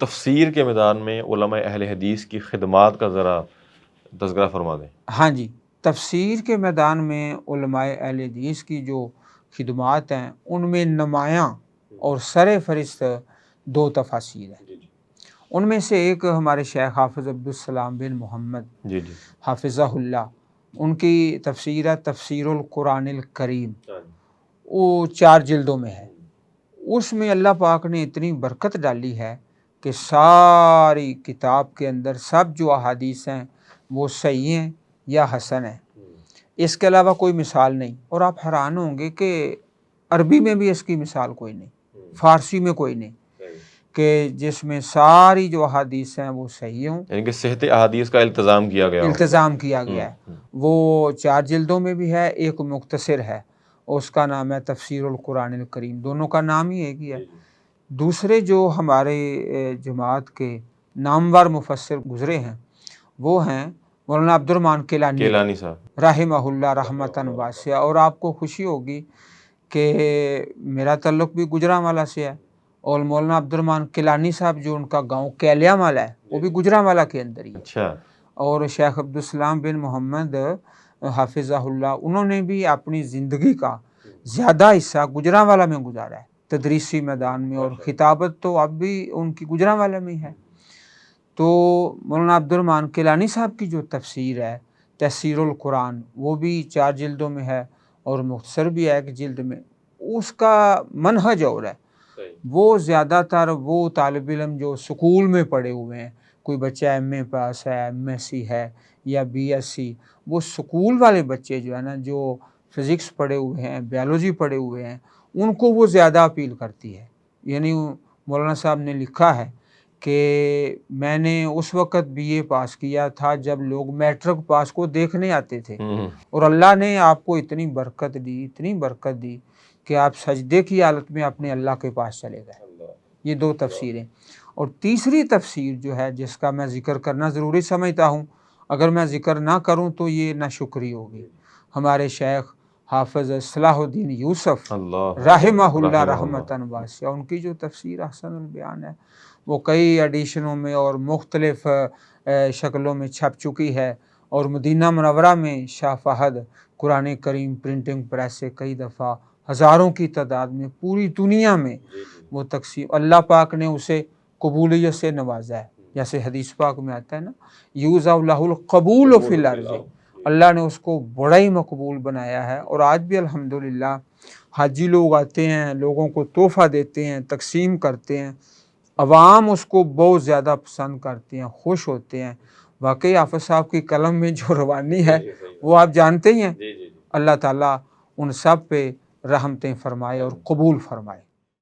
تفسیر کے میدان میں علماء اہل حدیث کی خدمات کا ذرا تذکرہ فرما دیں۔ ہاں جی، تفسیر کے میدان میں علماء اہل حدیث کی جو خدمات ہیں ان میں نمایاں اور سر فہرست دو تفاسیر ہیں۔ ان میں سے ایک ہمارے شیخ حافظ عبدالسلام بن محمد حافظہ اللہ، ان کی تفسیر ہے تفسیر القرآن الکریم، وہ 4 جلدوں میں ہے۔ اس میں اللہ پاک نے اتنی برکت ڈالی ہے کہ ساری کتاب کے اندر سب جو احادیث ہیں وہ صحیح ہیں یا حسن ہیں، اس کے علاوہ کوئی مثال نہیں۔ اور آپ حیران ہوں گے کہ عربی میں بھی اس کی مثال کوئی نہیں، فارسی میں کوئی نہیں کہ جس میں ساری جو احادیث ہیں وہ صحیح ہوں، یعنی کہ صحت احادیث کا التزام کیا گیا ہے۔ وہ 4 جلدوں میں بھی ہے، ایک مختصر ہے، اس کا نام ہے تفسیر القرآن الکریم، دونوں کا نام ہی ایک ہی ہے۔ دوسرے جو ہمارے جماعت کے نامور مفسر گزرے ہیں وہ ہیں مولانا عبد الرحمن کیلانی صاحب رحمہ اللہ رحمتاً واسعہ، اور آپ کو خوشی ہوگی کہ میرا تعلق بھی گجرانوالہ سے ہے، اور مولانا عبد الرحمن کیلانی صاحب جو ان کا گاؤں کیلیامال ہے وہ بھی گجرانوالہ کے اندر ہی ہے۔ اور شیخ عبدالسلام بن محمد حافظہ اللہ، انہوں نے بھی اپنی زندگی کا زیادہ حصہ گجرانوالہ میں گزارا ہے، تدریسی میدان میں، اور خطابت تو اب بھی ان کی گجرانوالہ میں ہے۔ تو مولانا عبد الرحمن کیلانی صاحب کی جو تفسیر ہے تفسیر القرآن، وہ بھی 4 جلدوں میں ہے اور مختصر بھی ہے 1 جلد میں۔ اس کا منہج اور ہے، وہ زیادہ تر وہ طالب علم جو سکول میں پڑھے ہوئے ہیں، کوئی بچہ ایم اے پاس ہے، ایم ایس سی ہے یا بی ایس سی، وہ سکول والے بچے جو ہے نا، جو فزکس پڑھے ہوئے ہیں، بیولوجی پڑھے ہوئے ہیں، ان کو وہ زیادہ اپیل کرتی ہے۔ یعنی مولانا صاحب نے لکھا ہے کہ میں نے اس وقت بی اے پاس کیا تھا جب لوگ میٹرک پاس کو دیکھنے آتے تھے، اور اللہ نے آپ کو اتنی برکت دی کہ آپ سجدے کی حالت میں اپنے اللہ کے پاس چلے گئے۔ یہ 2 تفسیریں۔ اور تیسری تفسیر جو ہے جس کا میں ذکر کرنا ضروری سمجھتا ہوں، اگر میں ذکر نہ کروں تو یہ ناشکری ہوگی، ہمارے شیخ حافظ صلاح الدین یوسف رحمہ اللہ رحمتاً واسعہ، ان کی جو تفسیر احسن البیان ہے وہ کئی ایڈیشنوں میں اور مختلف شکلوں میں چھپ چکی ہے، اور مدینہ منورہ میں شاہ فہد قرآن کریم پرنٹنگ پریس سے کئی دفعہ ہزاروں کی تعداد میں پوری دنیا میں وہ تقسیم، اللہ پاک نے اسے قبولیت سے نوازا ہے، جیسے حدیث پاک میں آتا ہے نا، یوزع لہ القبول فی الارض، اللہ نے اس کو بڑا ہی مقبول بنایا ہے۔ اور آج بھی الحمدللہ حاجی لوگ آتے ہیں، لوگوں کو تحفہ دیتے ہیں، تقسیم کرتے ہیں، عوام اس کو بہت زیادہ پسند کرتے ہیں، خوش ہوتے ہیں۔ واقعی حافظ صاحب کی قلم میں جو روانی ہے وہ آپ جانتے ہی ہیں۔ اللہ تعالیٰ ان سب پہ رحمتیں فرمائے اور قبول فرمائے۔